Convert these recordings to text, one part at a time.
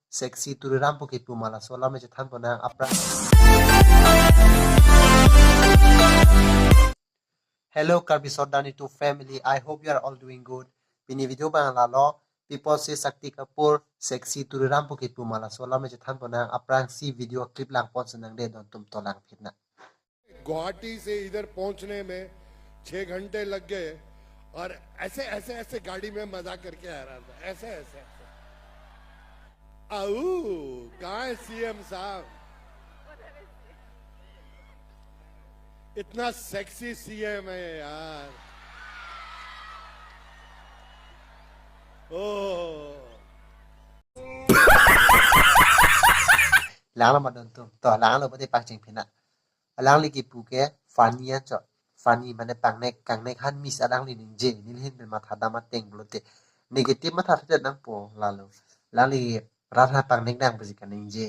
sexy Tuliram Kopi pumala sola me jathan pona apra. Hello Karbi Sordani to family. I hope you are all doing good. Bini video bang lalo. People say Sakti Kapoor sexy Tuliram Kopi pumala sola me jathan pona aprang si video clip lang pon senang de don tum tolang fitna. Guwahati से इधर पहुंचने में 6 घंटे लग गए और ऐसे ऐसे ऐसे गाड़ी में मजा करके आ रहा था ऐसे ऐसे आऊ कहाँ है सीएम साहब इतना सेक्सी सीएम है यार ओ Lang ma don tum to lang lo pati pak jing phina. Alang li ki pu ke funny an cho funny mane pang nek kang nek han mis alang li ning je ni hin ma tha da ma teng blote negative ma tha tha nang po lalo lang li ra tha pang nek nang basi kan ning je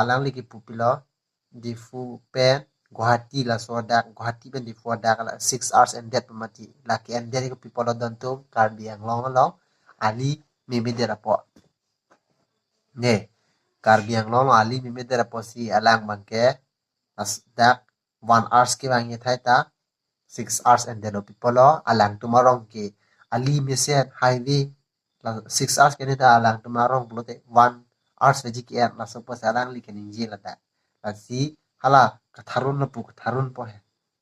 alang li ki pu pilo di fu pen Guwahati la so da Guwahati ben di fu da kala 6 hours and that mati la ki and there ko people don tum Karbi ang long ali mi mi de rapo ne Karbi ang long ali mi mi de rapo si alang bangke as dak 1 hours ke bang ye thai ta 6 hours and then people alang tumarong ke ali misen highway la 6 hours ke ta alang tumarong blote 1 hours veji ke la suppose alang li ke ninji la ta la si hala katharun na pu katharun po he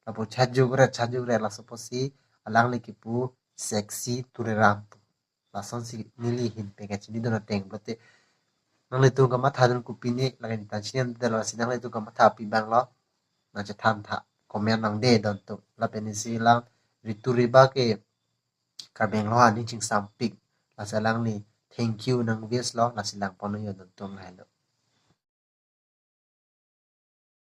la po chajugre la suppose si alang li ke pu sexy Tuliram la son si nili hin pe ke chini do na teng blote nang le tu ka ma thadun ku pini la ke ta chini de la si nang le tu ka ma tha pi bang lo naจะทำท่าคอมเมนต์นังเดดอนตุลาเป็นสิลังริตุริบาเกการเบ่งล้อนี่จึงสามปิกลาสลังนี่ thank you นังเวสล้อลาสิลังปอนยอนตุงไงlo